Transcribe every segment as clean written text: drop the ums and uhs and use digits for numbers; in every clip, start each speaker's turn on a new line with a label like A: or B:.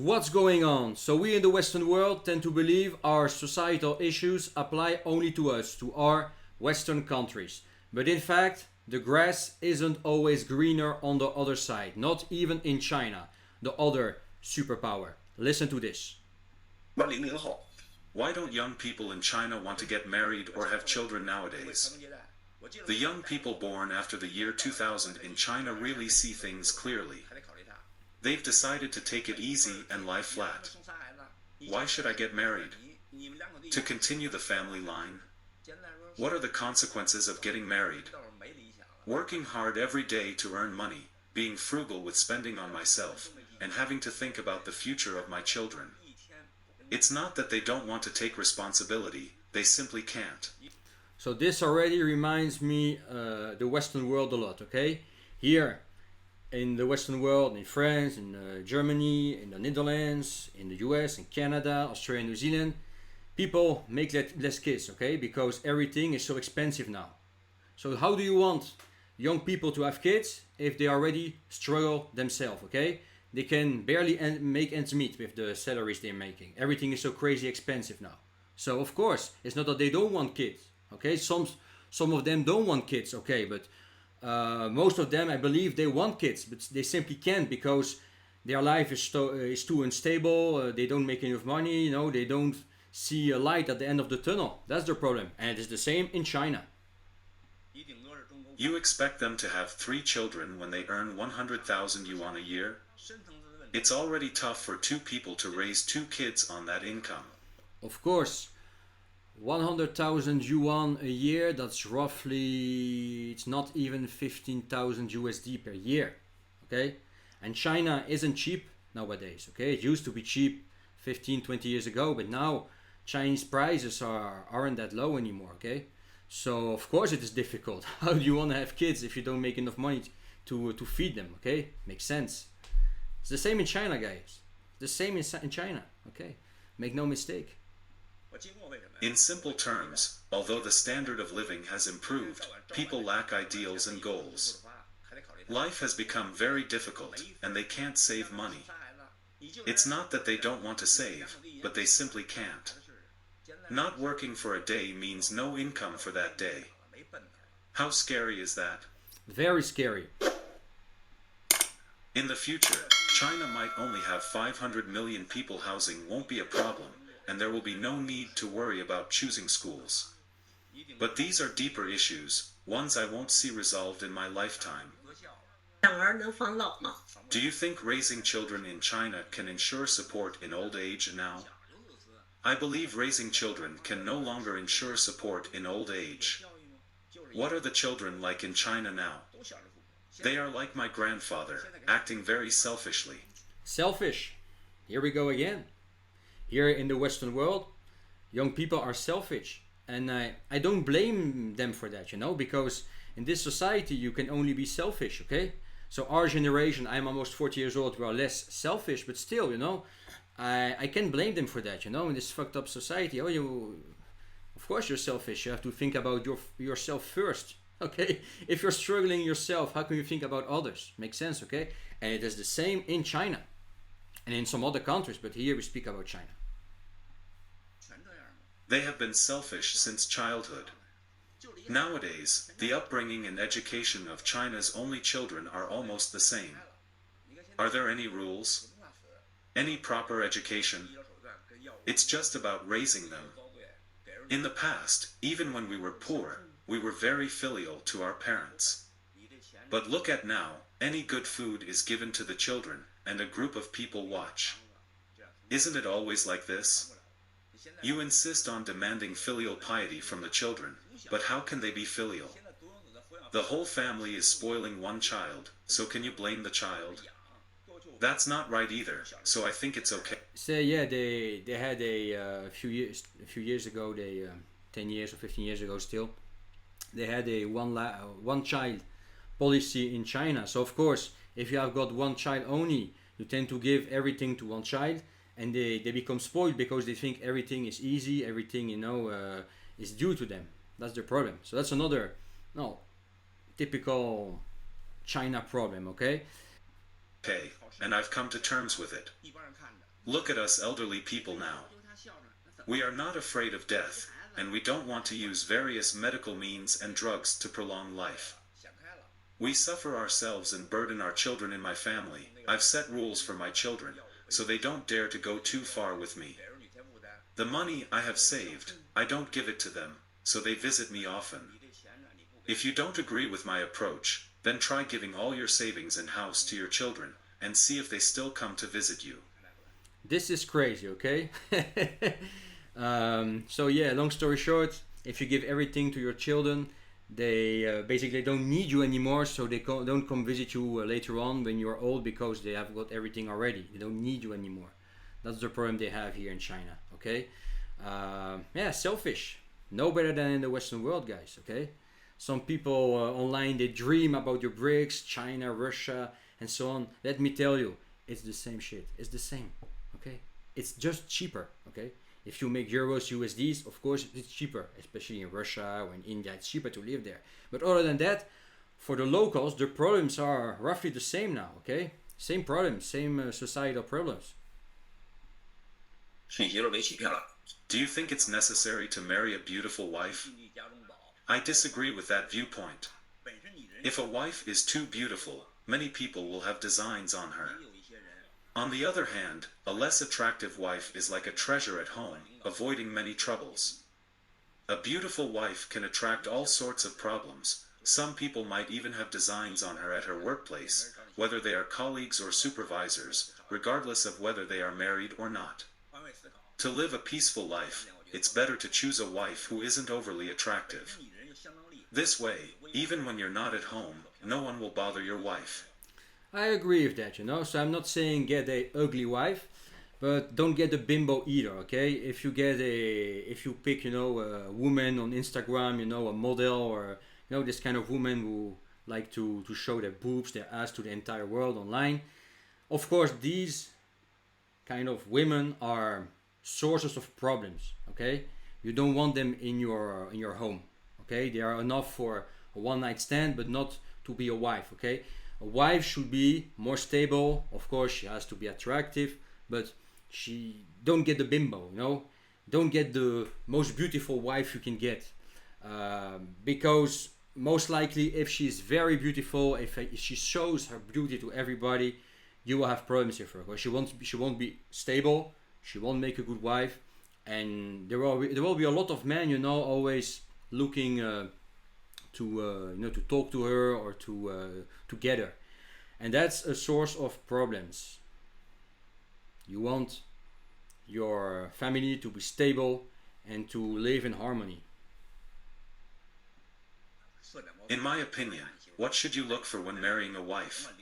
A: what's going on? So we in the Western world tend to believe our societal issues apply only to us, to our Western countries. But in fact, the grass isn't always greener on the other side, not even in China, the other superpower. Listen to this.
B: Why don't young people in China want to get married or have children nowadays? The young people born after the year 2000 in China really see things clearly. They've decided to take it easy and lie flat. Why should I get married? To continue the family line? What are the consequences of getting married? Working hard every day to earn money, being frugal with spending on myself, and having to think about the future of my children. It's not that they don't want to take responsibility, they simply can't.
A: So this already reminds me the Western world a lot, okay? Here in the Western world, in France, in Germany, in the Netherlands, in the US, in Canada, Australia, New Zealand, people make less kids, okay? Because everything is so expensive now. So how do you want young people to have kids if they already struggle themselves, okay? They can barely make ends meet with the salaries they're making. Everything is so crazy expensive now. So of course, it's not that they don't want kids, okay? Some of them don't want kids, okay? But most of them, I believe, they want kids, but they simply can't because their life is too unstable. They don't make enough money, you know, they don't see a light at the end of the tunnel. That's the problem. And it is the same in China.
B: You expect them to have 3 children when they earn 100,000 yuan a year? It's already tough for 2 people to raise 2 kids on that income.
A: Of course, 100,000 yuan a year, that's roughly, it's not even 15,000 USD per year, okay? And China isn't cheap nowadays, okay? It used to be cheap 15, 20 years ago, but now Chinese prices aren't that low anymore, okay? So of course it is difficult. How do you want to have kids if you don't make enough money to feed them, okay? Makes sense. It's the same in China, guys. The same in China, okay? Make no mistake.
B: In simple terms, although the standard of living has improved, people lack ideals and goals. Life has become very difficult, and they can't save money. It's not that they don't want to save, but they simply can't. Not working for a day means no income for that day. How scary is that?
A: Very scary.
B: In the future, China might only have 500 million people. Housing won't be a problem, and there will be no need to worry about choosing schools. But these are deeper issues, ones I won't see resolved in my lifetime. Do you think raising children in China can ensure support in old age now? I believe raising children can no longer ensure support in old age. What are the children like in China now? They are like my grandfather, acting very selfishly.
A: Selfish. Here we go again. Here in the Western world, young people are selfish. And I don't blame them for that, you know, because in this society you can only be selfish, okay? So our generation, I'm almost 40 years old, we are less selfish, but still, you know, I can't blame them for that, you know, in this fucked up society. Oh, of course you're selfish. You have to think about yourself first, okay? If you're struggling yourself, how can you think about others? Makes sense, okay? And it is the same in China and in some other countries, but here we speak about China.
B: They have been selfish since childhood. Nowadays, the upbringing and education of China's only children are almost the same. Are there any rules? Any proper education? It's just about raising them. In the past, even when we were poor, we were very filial to our parents. But look at now, any good food is given to the children, and a group of people watch. Isn't it always like this? You insist on demanding filial piety from the children, but how can they be filial? The whole family is spoiling one child, so can you blame the child? That's not right either, so I think it's okay.
A: So yeah, they had a few years ago, 10 years or 15 years ago still, they had a one child policy in China. So of course, if you have got one child only, you tend to give everything to one child, and they become spoiled because they think everything is easy, everything, you know, is due to them. That's the problem. So that's another typical China problem, okay?
B: Okay, and I've come to terms with it. Look at us elderly people now. We are not afraid of death, and we don't want to use various medical means and drugs to prolong life. We suffer ourselves and burden our children in my family. I've set rules for my children, so they don't dare to go too far with me. The money I have saved, I don't give it to them, so they visit me often. If you don't agree with my approach, then try giving all your savings and house to your children, and see if they still come to visit you.
A: This is crazy, okay? So yeah, long story short, if you give everything to your children, they basically don't need you anymore, so they don't come visit you later on when you're old, because they have got everything already. They don't need you anymore. That's the problem they have here in China, okay? Yeah, selfish. No better than in the Western world, guys, okay? Some people online, they dream about your BRICS, China, Russia, and so on. Let me tell you, it's the same shit. It's the same, okay? It's just cheaper, okay? If you make euros, USDs, of course, it's cheaper, especially in Russia or in India. It's cheaper to live there. But other than that, for the locals, the problems are roughly the same now, okay? Same problems, same societal problems.
C: 讯息都没欺骗了。
B: Do you think it's necessary to marry a beautiful wife? I disagree with that viewpoint. If a wife is too beautiful, many people will have designs on her. On the other hand, a less attractive wife is like a treasure at home, avoiding many troubles. A beautiful wife can attract all sorts of problems. Some people might even have designs on her at her workplace, whether they are colleagues or supervisors, regardless of whether they are married or not. To live a peaceful life, it's better to choose a wife who isn't overly attractive. This way, even when you're not at home, no one will bother your wife.
A: I agree with that, you know. So I'm not saying get a ugly wife, but don't get a bimbo either, okay? If you pick, you know, a woman on Instagram, you know, a model, or you know, this kind of woman who like to show their boobs, their ass to the entire world online. Of course, these kind of women are sources of problems, okay? You don't want them in your home, okay? They are enough for a one night stand, but not to be a wife, okay? A wife should be more stable. Of course, she has to be attractive, but she don't get the bimbo, you know. Don't get the most beautiful wife you can get, because most likely, if she's very beautiful, if she shows her beauty to everybody, you will have problems with her. Because she won't be stable. She won't make a good wife, and there will be a lot of men, you know, always looking to talk to her or to get her, and that's a source of problems. You want your family to be stable and to live in harmony.
B: In my opinion, what should you look for when marrying a wife?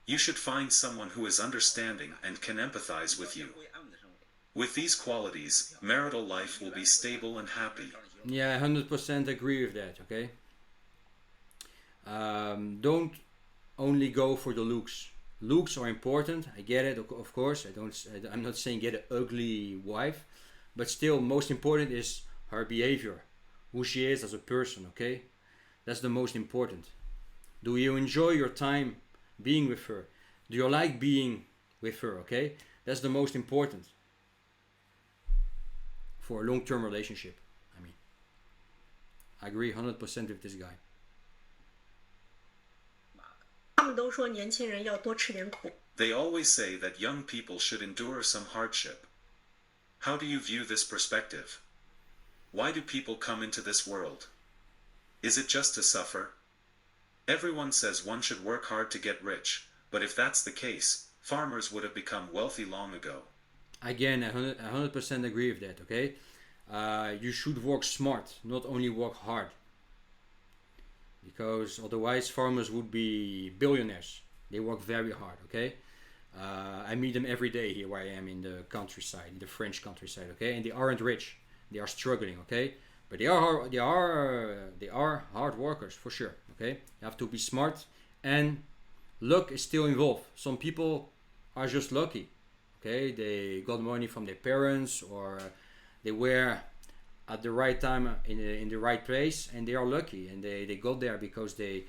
B: You should find someone who is understanding and can empathize with you. With these qualities, marital life will be stable and happy.
A: Yeah, 100% agree with that, okay? Don't only go for the looks. Looks are important, I get it, of course. I'm not saying get an ugly wife, but still, most important is her behavior, who she is as a person, okay? That's the most important. Do you enjoy your time being with her? Do you like being with her, okay? That's the most important for a long-term relationship. I mean, I agree 100% with this guy.
D: 他们都说年轻人要多吃点苦。
B: They always say that young people should endure some hardship. How do you view this perspective? Why do people come into this world? Is it just to suffer? Everyone says one should work hard to get rich, but if that's the case, farmers would have become wealthy long ago.
A: Again, I 100% agree with that, okay? You should work smart, not only work hard. Because otherwise farmers would be billionaires. They work very hard, okay? I meet them every day here where I am in the countryside, in the French countryside, okay? And they aren't rich. They are struggling, okay? But they are hard workers for sure, okay? You have to be smart, and luck is still involved. Some people are just lucky, okay? They got money from their parents, or they were at the right time in the right place, and they are lucky, and they got there because it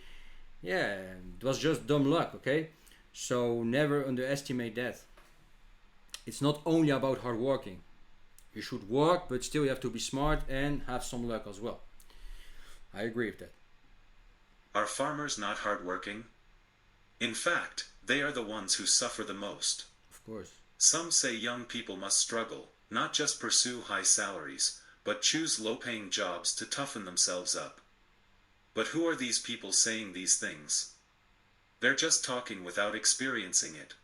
A: was just dumb luck, okay? So never underestimate that. it's not only about hard working. You should work, but still you have to be smart and have some luck as well. I agree with that.
B: Are farmers not hardworking? In fact, they are the ones who suffer the most.
A: Of course.
B: Some say young people must struggle, not just pursue high salaries, but choose low-paying jobs to toughen themselves up. But who are these people saying these things? They're just talking without experiencing it.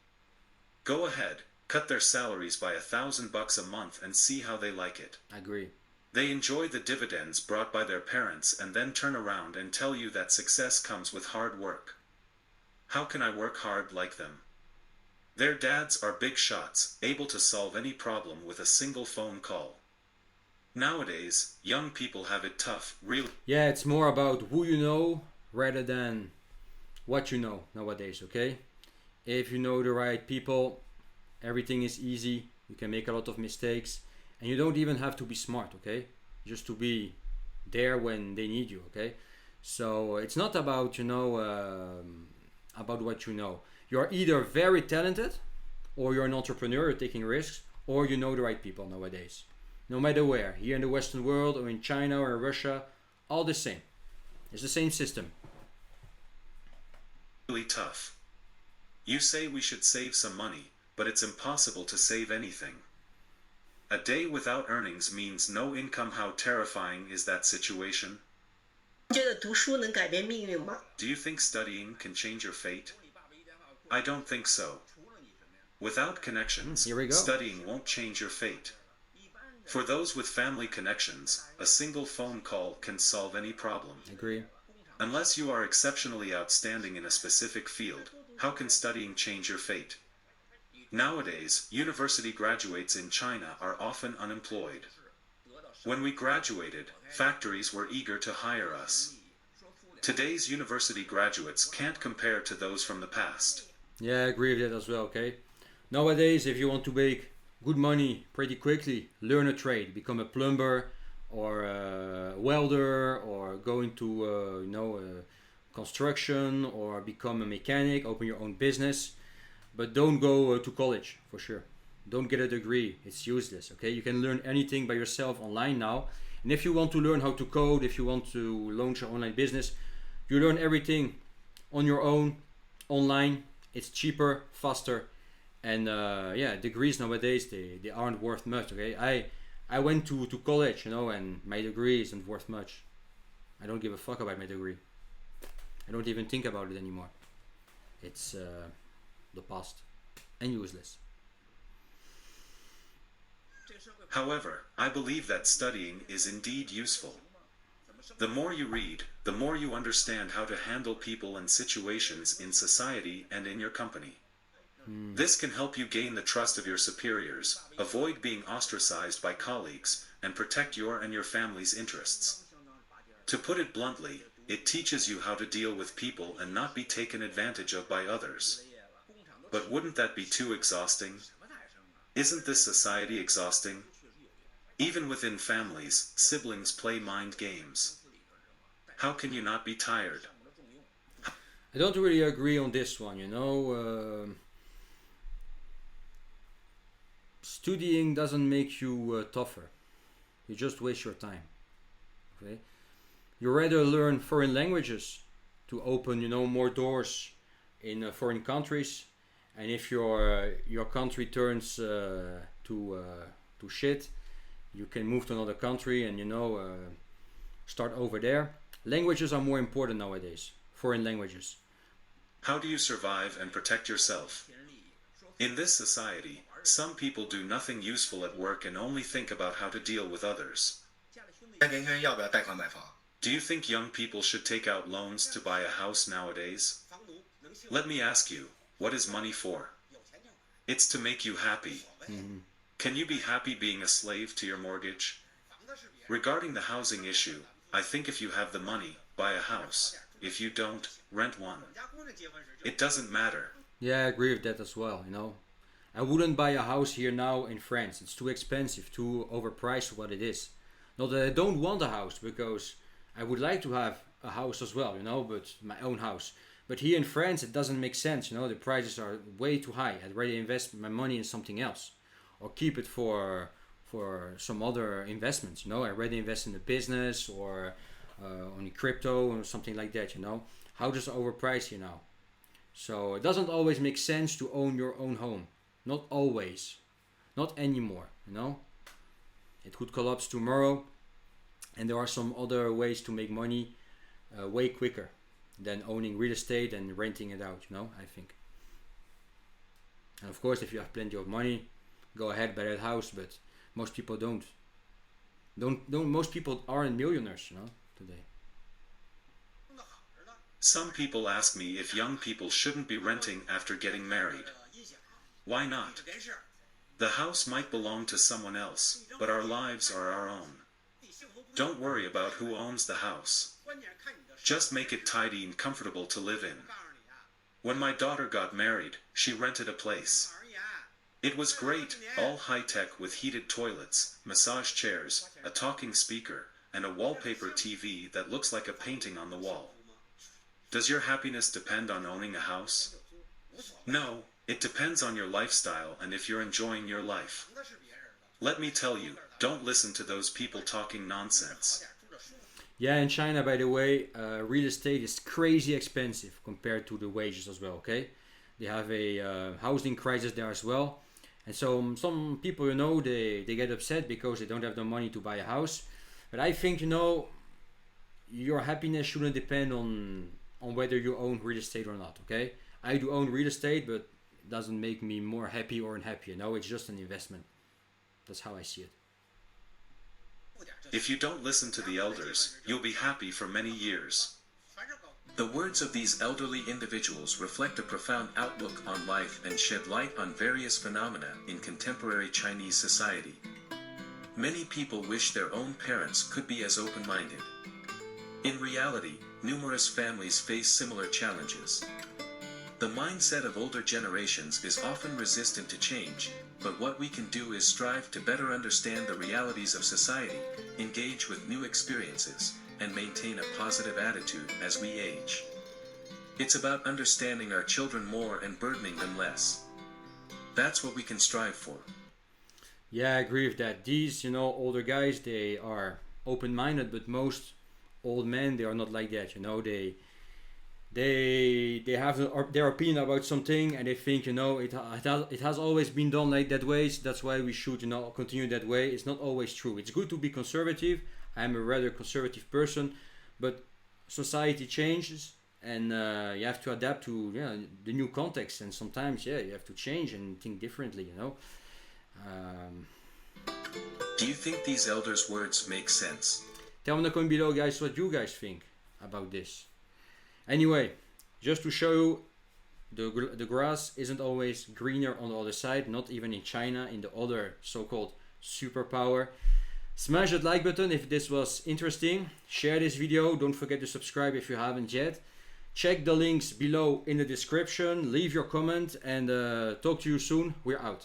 B: Go ahead, cut their salaries by $1,000 a month and see how they like it.
A: I agree.
B: They enjoy the dividends brought by their parents and then turn around and tell you that success comes with hard work. How can I work hard like them? Their dads are big shots, able to solve any problem with a single phone call. Nowadays, young people have it tough, really.
A: Yeah, it's more about who you know rather than what you know nowadays, okay? If you know the right people, everything is easy. You can make a lot of mistakes. And you don't even have to be smart, okay? Just to be there when they need you, okay? So it's not about, about what you know. You're either very talented, or you're an entrepreneur, you're taking risks, or you know the right people nowadays. No matter where, here in the Western world, or in China, or in Russia, all the same. It's the same system.
B: Really tough. You say we should save some money, but it's impossible to save anything. A day without earnings means no income. How terrifying is that situation?
D: 觉得读书能改变命运吗？
B: Do you think studying can change your fate? I don't think so. Without connections,
A: Here we go.
B: studying won't change your fate. For those with family connections, a single phone call can solve any problem.
A: Agree.
B: Unless you are exceptionally outstanding in a specific field, how can studying change your fate? Nowadays, university graduates in China are often unemployed. When we graduated, factories were eager to hire us. Today's university graduates can't compare to those from the past.
A: Yeah, I agree with that as well, okay? Nowadays, if you want to make good money pretty quickly, learn a trade. Become a plumber or a welder or go into, construction or become a mechanic, open your own business. But don't go to college, for sure. Don't get a degree. It's useless, okay? You can learn anything by yourself online now. And if you want to learn how to code, if you want to launch your online business, you learn everything on your own, online. It's cheaper, faster. And degrees nowadays, they aren't worth much, okay? I went to college, and my degree isn't worth much. I don't give a fuck about my degree. I don't even think about it anymore. It's the past and useless.
B: However, I believe that studying is indeed useful. The more you read, the more you understand how to handle people and situations in society and in your company. This can help you gain the trust of your superiors, avoid being ostracized by colleagues, and protect your and your family's interests. To put it bluntly, it teaches you how to deal with people and not be taken advantage of by others. But wouldn't that be too exhausting? Isn't this society exhausting? Even within families, siblings play mind games. How can you not be tired?
A: I don't really agree on this one, Studying doesn't make you tougher. You just waste your time. Okay? You rather learn foreign languages to open, more doors in foreign countries. And if your country turns to shit, you can move to another country and start over there. Languages are more important nowadays. Foreign languages.
B: How do you survive and protect yourself? In this society, some people do nothing useful at work and only think about how to deal with others.
C: 那年轻人要不要贷款买房？
B: Do you think young people should take out loans to buy a house nowadays? Let me ask you, what is money for? It's to make you happy. Can you be happy being a slave to your mortgage? Regarding the housing issue, I think if you have the money, buy a house. If you don't, rent one. It doesn't matter.
A: Yeah, I agree with that as well, I wouldn't buy a house here now in France. It's too expensive, too overpriced for what it is. Not that I don't want a house, because I would like to have a house as well, but my own house. But here in France, it doesn't make sense, the prices are way too high. I'd rather invest my money in something else. or keep it for some other investments. You know, I rather invest in a business or on crypto or something like that. You know, houses are overpriced here now, so it doesn't always make sense to own your own home. Not always, not anymore. You know, it could collapse tomorrow, and there are some other ways to make money way quicker than owning real estate and renting it out. You know, I think. And of course, if you have plenty of money, go ahead, buy that house. But most people don't. Most people aren't millionaires, you know, today.
B: Some people ask me if young people shouldn't be renting after getting married. Why not? The house might belong to someone else, but our lives are our own. Don't worry about who owns the house. Just make it tidy and comfortable to live in. When my daughter got married, she rented a place. It was great, all high-tech with heated toilets, massage chairs, a talking speaker, and a wallpaper TV that looks like a painting on the wall. Does your happiness depend on owning a house? No, it depends on your lifestyle and if you're enjoying your life. Let me tell you, don't listen to those people talking nonsense.
A: Yeah, in China, by the way, real estate is crazy expensive compared to the wages as well, okay? They have a housing crisis there as well. And so some people, you know, they get upset because they don't have the money to buy a house. But I think, you know, your happiness shouldn't depend on whether you own real estate or not, okay? I do own real estate, but it doesn't make me more happy or unhappy, you know? It's just an investment. That's how I see it.
B: If you don't listen to the elders, you'll be happy for many years. The words of these elderly individuals reflect a profound outlook on life and shed light on various phenomena in contemporary Chinese society. Many people wish their own parents could be as open-minded. In reality, numerous families face similar challenges. The mindset of older generations is often resistant to change, but what we can do is strive to better understand the realities of society, engage with new experiences, and maintain a positive attitude as we age. It's about understanding our children more and burdening them less. That's what we can strive for.
A: Yeah, I agree with that. These, you know, older guys, they are open-minded, but most old men, they are not like that, you know. They have their opinion about something, and they think, you know, it has always been done like that way, so that's why we should, you know, continue that way. It's not always true. It's good to be conservative. I'm a rather conservative person, but society changes, and you have to adapt to, yeah, the new context, and sometimes, yeah, you have to change and think differently, you know.
B: Do you think these elders' words make sense?
A: Tell me in the comment below, guys, what you guys think about this. Anyway, just to show you, the grass isn't always greener on the other side, not even in China, in the other so-called superpower. Smash that like button if this was interesting. Share this video. Don't forget to subscribe if you haven't yet. Check the links below in the description. Leave your comment and talk to you soon. We're out.